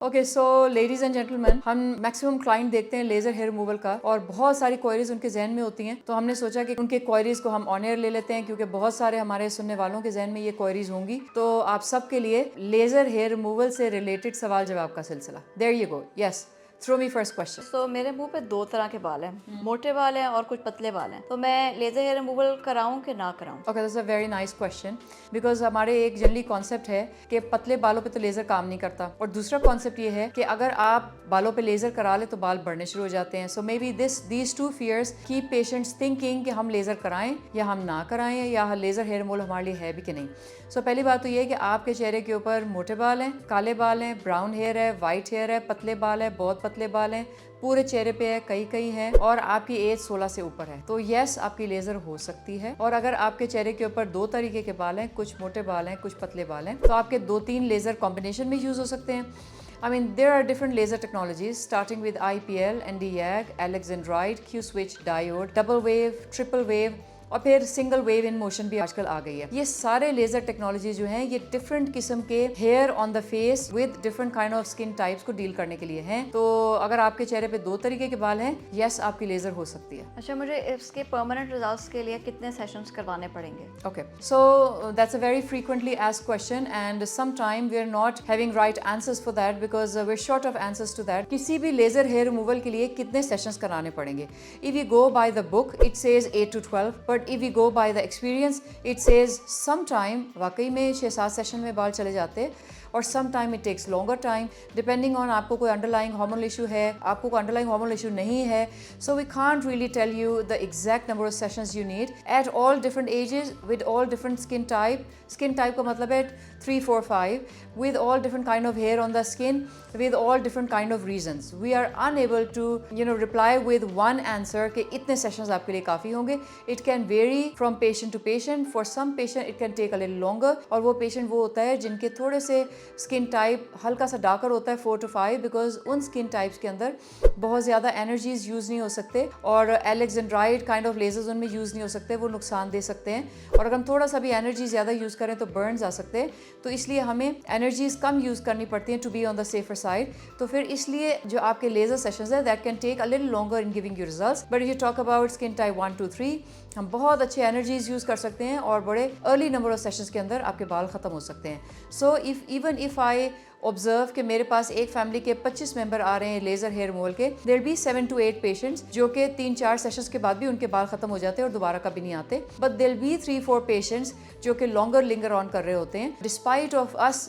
Okay so ladies and gentleman, हम maximum client देखते हैं लेजर हेयर रिमूवल का और बहुत सारी क्वेरीज उनके जहन में होती हैं। तो हमने सोचा कि उनके क्वेरीज को हम ऑन एयर ले लेते हैं, क्योंकि बहुत सारे हमारे सुनने वालों के जहन में ये क्वेरीज होंगी। तो आप सबके लिए लेजर हेयर रिमूवल से रिलेटेड सवाल जवाब का सिलसिला। There you go, yes, throw me first question. मेरे मुंह पे दो तरह के बाल हैं, मोटे बाल हैं और कुछ पतले बाल हैं। तो मैं लेजर हेयर रिमूवल कराऊं कि ना कराऊं? Okay, that's a very nice question, because हमारे एक जनरली कॉन्सेप्ट है कि पतले बालों पे तो लेजर काम नहीं करता, और दूसरा कॉन्सेप्ट ये है कि अगर आप बालों पे लेजर करा ले तो बाल बढ़ने शुरू हो जाते हैं। So maybe these two fears keep patients thinking कि हम लेजर कराएं या हम ना कराएं, या लेजर हेयर रिमूवल हमारे लिए है भी कि नहीं। सो पहली बात तो ये है कि आपके चेहरे के ऊपर मोटे बाल हैं, काले बाल हैं, ब्राउन हेयर है, वाइट हेयर है, पतले बाल है, बहुत पतले बाल हैं, पूरे चेहरे पे है, कई कई है, और आपकी एज 16 से ऊपर है, तो यस आपकी लेजर हो सकती है। और अगर आपके चेहरे के ऊपर दो तरीके के बाल हैं, कुछ मोटे बाल हैं, कुछ पतले बाल हैं, तो आपके 2-3 लेजर कॉम्बिनेशन में यूज हो सकते हैं। I mean, there are different laser technologies starting with IPL, Nd:YAG, Alexandrite, Q-switch diode, double wave, triple wave, और फिर सिंगल वेव इन मोशन भी आजकल आ गई है। ये सारे लेजर टेक्नोलॉजी जो हैं, ये डिफरेंट किस्म के hair on the face with different kind of skin types को डील करने के लिए हैं। तो अगर आपके चेहरे पे दो तरीके के बाल हैं, यस आपकी लेजर हो सकती है। अच्छा, मुझे इसके परमानेंट रिजल्ट्स के लिए कितने सेशंस करवाने पड़ेंगे? Okay, so that's a very frequently asked question, and sometime we're not having right answers for that because we're short of answers to that. किसी भी लेजर हेयर रिमूवल के लिए कितने सेशंस कराने पड़ेंगे? If we go by the book, it says 8 to 12, but if we go by the experience, it says sometime वाकई में 6-7 session में बाल चले जाते हैं, और some time it takes longer time depending on आपको कोई अंडरलाइंग हार्मोनल इशू है, आपको कोई अंडरलाइंग हार्मोनल इशू नहीं है। So we can't really tell you the exact number of sessions you need at all different ages with all different skin type. Skin type का मतलब है 3, 4, 5 with all different kind of hair on the skin with all different kind of reasons. We are unable to reply with one answer कि इतने sessions आपके लिए काफ़ी होंगे. It can vary from patient to patient. For some patient it can take a little longer, और वो patient वो होता है जिनके थोड़े से skin type हल्का सा darker होता है 4 to 5, because उन skin types के अंदर बहुत ज़्यादा energies use नहीं हो सकते, और Alexandrite kind of lasers उनमें use नहीं हो सकते, वो नुकसान दे सकते हैं, और अगर हम थोड़ा सा भी energy ज़्यादा यूज़ करें तो burns आ सकते हैं। तो इसलिए हमें एनर्जीज कम यूज़ करनी पड़ती हैं to be on the safer side. तो फिर इसलिए जो आपके लेजर सेशंस है that can take a little longer in giving you results, but if you talk about skin type 1 to 3, हम बहुत अच्छे एनर्जीज यूज़ कर सकते हैं और बड़े अर्ली नंबर ऑफ सेशंस के अंदर आपके बाल ख़त्म हो सकते हैं। सो इफ आई ऑब्जर्व कि मेरे पास एक फैमिली के 25 मेंबर आ रहे हैं लेजर हेयर रिमूवल के, देयर बी 7 to 8 पेशेंट्स जो कि 3-4 सेशंस के बाद भी उनके बाल खत्म हो जाते हैं और दोबारा कभी नहीं आते, बट देयर बी 3-4 पेशेंट्स जो कि लॉन्गर लिंगर ऑन कर रहे होते हैं despite of us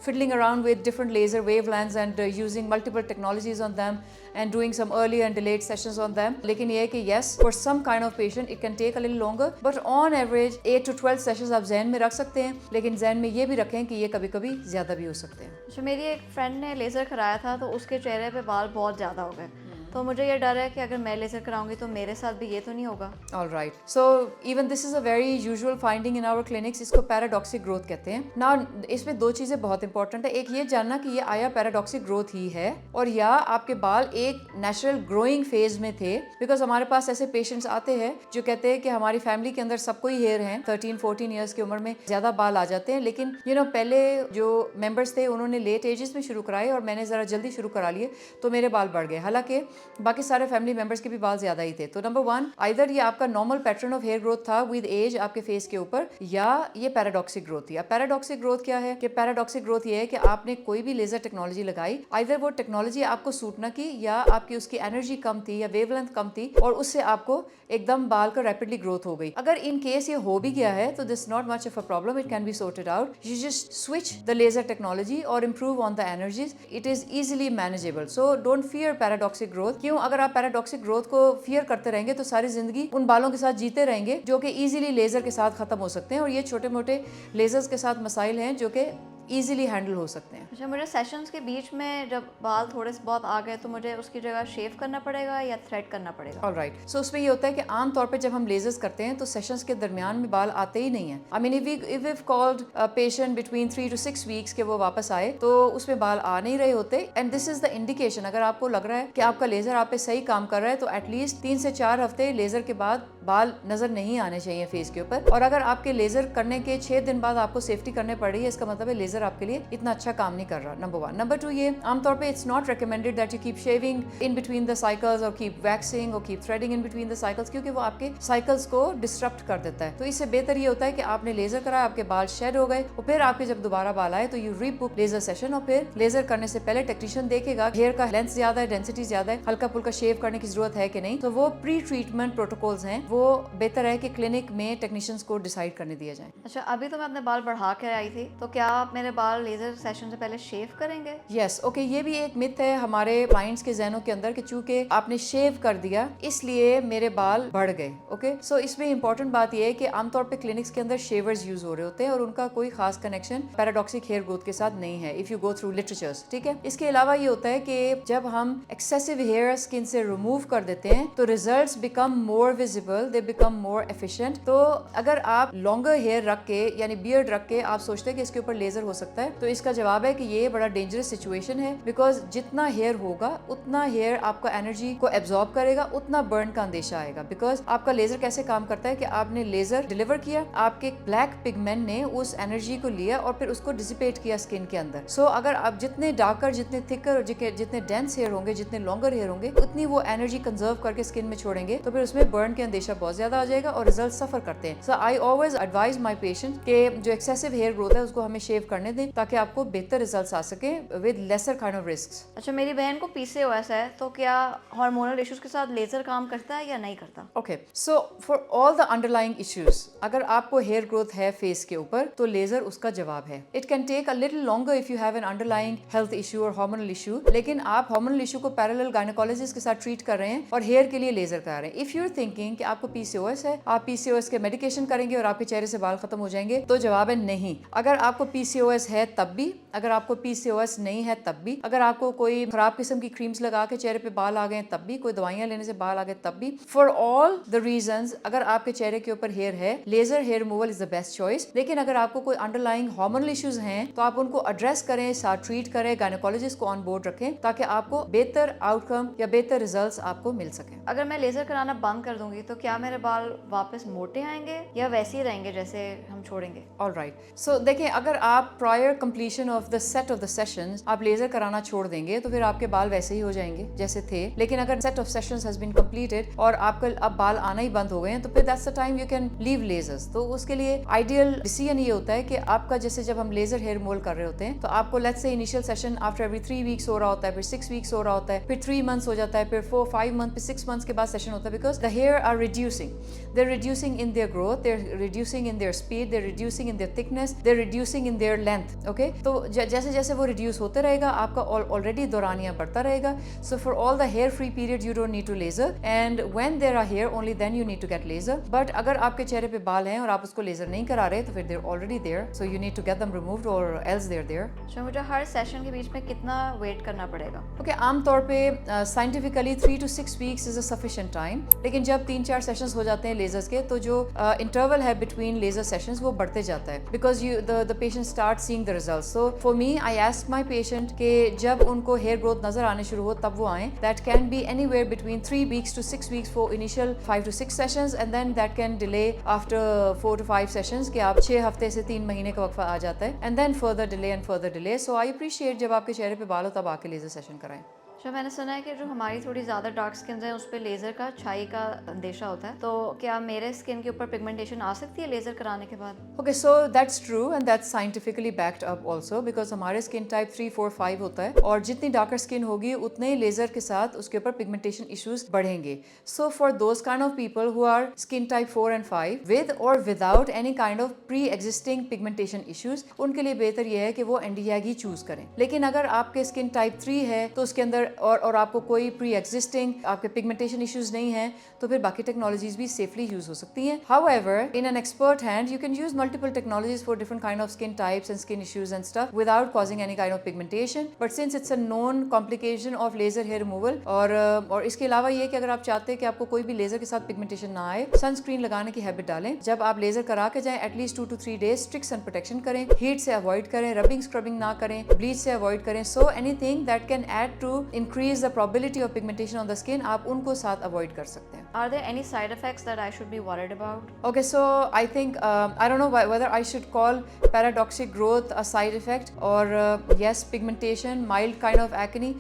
fiddling around with different laser wavelengths and using multiple technologies on them and doing some early and delayed sessions on them. लेकिन ये है कि yes, for some kind of patient it can take a little longer, but on average 8 to 12 sessions आप जहन में रख सकते हैं, लेकिन जहन में ये भी रखें कि ये कभी कभी ज़्यादा भी हो सकते हैं। अच्छा, मेरी एक फ्रेंड ने लेज़र कराया था तो उसके चेहरे पे बाल बहुत ज़्यादा हो गए, तो मुझे ये डर है कि अगर मैं लेज़र कराऊंगी तो मेरे साथ भी ये तो नहीं होगा। All right. So even this is a very usual finding in our clinics. इसको पैराडॉक्सिक ग्रोथ कहते हैं। Now इसमें दो चीज़ें बहुत इंपॉर्टेंट है। एक ये जानना कि ये आया पैराडॉक्सिक ग्रोथ ही है, और या आपके बाल एक नेचुरल ग्रोइंग फेज में थे। बिकॉज हमारे पास ऐसे पेशेंट्स आते हैं जो कहते हैं कि हमारी फैमिली के अंदर सबको ही हेयर हैं, 13-14 ईयर्स की उम्र में ज़्यादा बाल आ जाते हैं, लेकिन पहले जो मेंबर्स थे उन्होंने लेट एजेस में शुरू कराए और मैंने ज़रा जल्दी शुरू करा लिए तो मेरे बाल बढ़ गए, हालांकि बाकी सारे फैमिली मेंबर्स के भी बाल ज्यादा ही थे। तो नंबर 1, आइदर ये आपका normal pattern of hair growth था विद एज आपके फेस के ऊपर, या ये पैराडॉक्सिक ग्रोथ थी। अब पैराडॉक्सिक ग्रोथ क्या है कि पैराडॉक्सिक ग्रोथ ये है कि आपने कोई भी लेजर टेक्नोलॉजी लगाई, आइदर वो टेक्नोलॉजी आपको सूट ना की, या आपकी उसकी एनर्जी कम थी या वेवलेंथ कम थी, और उससे आपको एकदम बाल का रैपिडली ग्रोथ हो गई। अगर इन केस ये हो भी गया है तो this not much of a problem, it can be sorted out. You just switch the laser technology और improve on the energies, it is easily manageable. So don't fear paradoxic growth. क्यों? अगर आप पैराडॉक्सिक ग्रोथ को fear करते रहेंगे तो सारी जिंदगी उन बालों के साथ जीते रहेंगे जो कि इजीली लेजर के साथ खत्म हो सकते हैं, और ये छोटे मोटे लेजर्स के साथ मसाइल हैं जो कि ईजिली हैंडल हो सकते हैं। अच्छा, मुझे सेशंस के बीच में जब बाल थोड़े से बहुत आ गए तो मुझे उसकी जगह शेव करना पड़ेगा या थ्रेड करना पड़ेगा? ऑलराइट, सो उसमें ये होता है कि आम तौर पे जब हम लेजर्स करते हैं तो सेशंस के दरमियान में बाल आते ही नहीं है। I mean if we called a patient between 3 to 6 weeks के वो वापस आए तो उसमें बाल आ नहीं रहे होते, and this is the indication. अगर आपको लग रहा है कि आपका लेजर आप पे सही काम कर रहा है तो एटलीस्ट 3 से 4 हफ्ते लेजर के बाद बाल नजर नहीं आने चाहिए फेस के ऊपर। और अगर आपके लेजर करने के 6 दिन बाद आपको सेफ्टी करने पड़ रही है, इसका मतलब है लेजर आपके लिए इतना अच्छा काम नहीं कर रहा, नंबर 1। नंबर 2, ये आमतौर पे it's not recommended that you keep shaving in between the cycles और कीप वैक्सिंग और keep threading in between the cycles, क्योंकि वो आपके साइकिल्स को डिस्टरप्ट कर देता है। तो इससे बेहतर ये होता है कि आपने लेजर कराया, आपके बाल शेड हो गए, और फिर आपके जब दोबारा बाल आए तो यू रीबुक लेजर सेशन, और फिर लेजर करने से पहले टेक्नीशियन देखेगा हेयर का लेंथ ज्यादा है, डेंसिटी ज्यादा है, हल्का फुल्का शेव करने की जरूरत है कि नहीं। तो वो प्री ट्रीटमेंट प्रोटोकॉल्स हैं, वो बेहतर है कि क्लिनिक में टेक्नीशियंस को डिसाइड करने दिया जाए। अच्छा, अभी तो मैं अपने बाल बढ़ा के आई थी, तो क्या आप मेरे बाल लेजर सेशन से पहले शेव करेंगे? यस, ओके, ये भी एक मिथ है हमारे क्लाइंट्स के जहनों के अंदर कि चूंकि आपने शेव कर दिया इसलिए मेरे बाल बढ़ गए। ओके, सो इसमें इंपॉर्टेंट बात यह है कि आमतौर पे क्लिनिक्स के अंदर शेवर्स यूज हो रहे होते हैं और उनका कोई खास कनेक्शन पैराडॉक्सिक हेयर ग्रोथ के साथ नहीं है, if you go through literatures. ठीक है, इसके अलावा ये होता है कि जब हम एक्सेसिव हेयर स्किन से रिमूव कर देते हैं तो results become more visible, they become more efficient. तो अगर आप लॉन्गर हेयर रख के यानी बियर्ड रख के आप सोचते हैं कि इसके ऊपर लेजर हो सकता है, तो इसका जवाब है कि ये बड़ा डेंजरस सिचुएशन है, बिकॉज जितना हेयर होगा उतना हेयर आपका एनर्जी को एब्जॉर्ब करेगा, उतना बर्न का अंदेशा आएगा। बिकॉज आपका लेजर कैसे काम करता है कि आपने लेजर डिलीवर किया, आपके ब्लैक पिगमेंट ने उस एनर्जी को लिया और फिर उसको डिसिपेट किया स्किन के अंदर। सो अगर आप जितने डार्कर, जितने थिकर, जितने डेंस हेयर होंगे, जितने लॉन्गर हेयर होंगे, उतनी वो एनर्जी कंजर्व करके स्किन में छोड़ेंगे, तो फिर उसमें बर्न के अंदेशा बहुत ज्यादा आ जाएगा और रिजल्ट सफर करते हैं। So I always advise my patient के जो एक्सेसिव हेयर ग्रोथ है उसको हमें शेव करने दें ताकि आपको बेहतर रिजल्ट आ सके with lesser kind of risks. अच्छा, मेरी बहन को PCOS है, तो क्या हार्मोनल इश्यूज के साथ लेजर काम करता है या नहीं करता? Okay, so for all the underlying issues, अगर आपको हेयर ग्रोथ है फेस के ऊपर तो लेजर उसका जवाब है। It can take a little longer if you have an underlying health issue और हार्मोनल इशू, लेकिन आप हार्मोनल इशू को पैरेलल गायनेकोलॉजिस्ट के साथ ट्रीट कर रहे हैं और हेयर के लिए लेजर करा रहे हैं। इफ यू आर थिंकिंग कि आपको PCOS है, आप PCOS के मेडिकेशन करेंगे और आपके चेहरे से बाल खत्म हो जाएंगे, तो जवाब है नहीं। अगर आपको PCOS है तब भी, अगर आपको PCOS नहीं है तब भी, अगर आपको कोई खराब किस्म की क्रीम्स लगा के चेहरे पे बाल आ गए तब भी, कोई दवाइयां लेने से बाल आ गए तब भी, फॉर ऑल द रीजंस, अगर आपके चेहरे के ऊपर हेयर है, laser hair removal is the best choice. लेकिन अगर आपको कोई अंडरलाइंग हार्मोनल इश्यूज हैं तो आप उनको एड्रेस करें, साथ ट्रीट करें, गायनेकोलॉजिस्ट को ऑन बोर्ड रखें ताकि आपको बेहतर आउटकम या बेहतर रिजल्ट्स आपको मिल सके। अगर मैं लेजर कराना बंद कर दूंगी तो क्या मेरे बाल वापस मोटे आएंगे या वैसे ही रहेंगे जैसे हम छोड़ेंगे? ऑलराइट, सो देखिए, अगर आप prior completion of the set of the sessions आप लेजर कराना छोड़ देंगे तो फिर आपके बाल वैसे ही हो जाएंगे जैसे थे। लेकिन अगर set of sessions has been completed और आपके अब बाल आना ही बंद हो गए हैं तो फिर that's the time you can leave lasers. तो उसके लिए आइडियल डिसीजन ये होता है कि आपका जैसे जब हम लेजर हेयर रिमूवल कर रहे होते हैं तो आपको let's say initial session after every 3 weeks हो रहा होता है, फिर 6 वीक्स हो रहा होता है, फिर 3 मंथ्स हो जाता है, फिर 4-5 मंथ, फिर 6 मंथ्स के बाद सेशन होता है। Because the hair are reducing, they are reducing in their growth, they are reducing in their speed, they are reducing in their thickness, they are reducing in their length. Okay, तो जैसे जैसे वो reduce होते रहेगा आपका already दौरानिया बढ़ता रहेगा। So for all the hair free period you don't need to laser, and when there are hair only then you need to get laser. But अगर आपके चेहरे पे बाल हैं और आप उसको लेजर नहीं करा रहे तो फिर there already there, so you need to get them removed or else there there. तो मुझे हर सेशन के बीच में कितना वेट करना पड़ेगा? ओके, आमतौर पे scientifically 3 to 6 weeks is a sufficient time. लेकिन जब 3-4 सेशंस हो जाते हैं लेजर्स के तो जो इंटरवल है बिटवीन लेजर सेशंस वो बढ़ते जाता है, because you the patient start seeing the results. So for me I ask my patient कि जब उनको हेयर ग्रोथ नजर आने शुरू हो तब वो आए। That can B anywhere between 3 weeks to 6 weeks for initial 5 to 6 sessions, and then that can delay after 4 to 5 sessions कि आप 6 हफ्ते से 3 महीने का वक्फा आ जाता है, and then further delay and further delay. So I appreciate जब आपके चेहरे पे बाल हो तब आके लेजर सेशन कराएं। अच्छा, मैंने सुना है कि जो हमारी थोड़ी ज़्यादा डार्क स्किन है उस पर लेज़र का छाई का अंदेशा होता है, तो क्या मेरे स्किन के ऊपर पिगमेंटेशन आ सकती है लेज़र कराने के बाद? Okay, so that's true and that's scientifically backed up also, because हमारे स्किन टाइप 3, 4, 5 होता है और जितनी डार्कर स्किन होगी उतने ही लेजर के साथ उसके ऊपर पिगमेंटेशन इश्यूज बढ़ेंगे। So for those kind of people who are skin type 4 and 5 with और without any kind of pre existing pigmentation issues, उनके लिए बेहतर यह है कि वो Nd:YAG ही चूज करें। लेकिन अगर आपके स्किन टाइप 3 है तो उसके अंदर और आपको कोई प्री एग्जिस्टिंग आपके पिगमेंटेशन इश्यूज नहीं है तो फिर बाकी टेक्नोलॉजीज भी सेफली यूज हो सकती हैं। However in an expert hand you can use multiple technologies for different kind of skin types and skin issues and stuff without causing any kind of pigmentation, but since it's a known complication of laser hair removal और इसके अलावा ये कि अगर आप चाहते हैं कि आपको कोई भी लेजर के साथ पिगमेंटेशन ना आए, सनस्क्रीन लगाने की हैबिट डालें। जब आप लेजर करा के जाएं at least 2 to 3 days strict sun protection करें, हीट से अवॉइड करें, रबिंग स्क्रबिंग ना करें, ब्लीच से अवॉइड करें। So anything that can add to increase the probability of pigmentation on the skin आप उनको साथ अवॉइड कर सकते हैं। Are there any side effects that I should be worried about? Okay, so I think I don't know whether I should call paradoxic growth a side effect or yes, pigmentation, mild kind of acne.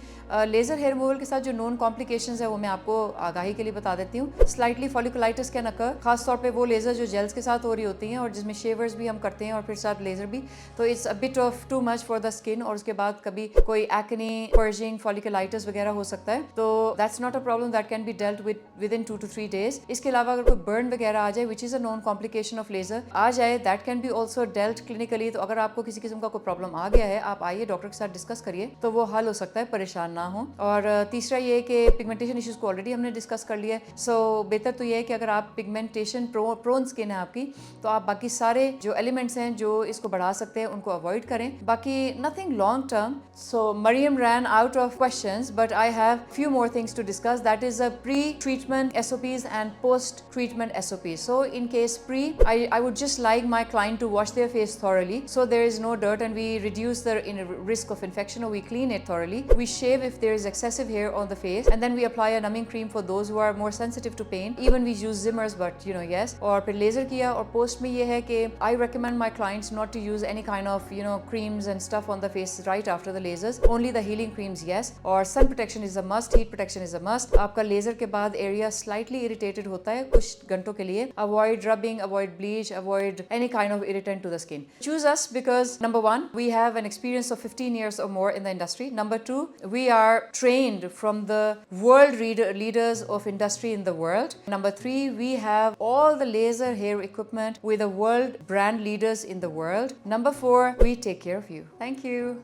Laser hair removal के साथ जो non complications है वो मैं आपको आगाही के लिए बता देती हूँ. स्लाइटली फॉलिकुलाइटिस कैन अकर, खास तौर पे वो लेजर जो जेल्स के साथ हो रही होती हैं और जिसमें शेवर्स भी हम करते हैं और फिर साथ लेजर भी, तो it's a bit of too much for the skin और उसके बाद कभी कोई एक्ने, पर्जिंग, फॉलिकुलाइटिस वगैरह हो सकता है. तो that's not a problem, that can be dealt with in 2 to 3 days. इसके अलावा अगर कोई बर्न वगैरह आ जाए which is a non complication of laser आ जाए, that can be also dealt clinically. तो अगर आपको किसी किस्म का कोई प्रॉब्लम आ गया है, आप आइए डॉक्टर के साथ डिस्कस करिए तो वो हल हो सकता है, परेशान ना हो. और तीसरा ये कि पिगमेंटेशन इश्यूज को ऑलरेडी हमने डिस्कस कर लिया है. सो बेहतर तो ये है कि अगर आप पिगमेंटेशन प्रोन स्किन है आपकी, तो आप बाकी सारे जो एलिमेंट्स हैं जो इसको बढ़ा सकते हैं उनको अवॉइड करें. बाकी nothing long term. So Maryam ran out of questions, but I have few more things to discuss. That is a pre-treatment SOPs and post-treatment SOPs. So in case pre, I would just like my client to wash their face thoroughly so there is no dirt and we reduce the risk of infection, or we clean it thoroughly. We shave if there is excessive hair on the face, and then we apply a numbing cream for those who are more sensitive to pain. Even we use zimmers, but you know, yes. और फिर laser किया. और post में ये है कि I recommend my clients not to use any kind of creams and stuff on the face right after the lasers. Only the healing creams, yes. और sun protection is a must, heat protection is a must. आपका laser के बाद area slightly irritated होता है कुछ घंटों के लिए. Avoid rubbing, avoid bleach, avoid any kind of irritant to the skin. Choose us because number one, we have an experience of 15 years or more in the industry. Number two, we are trained from the world leaders of industry in the world. Number three, we have all the laser hair equipment with the world brand leaders in the world. Number four, we take care of you. Thank you.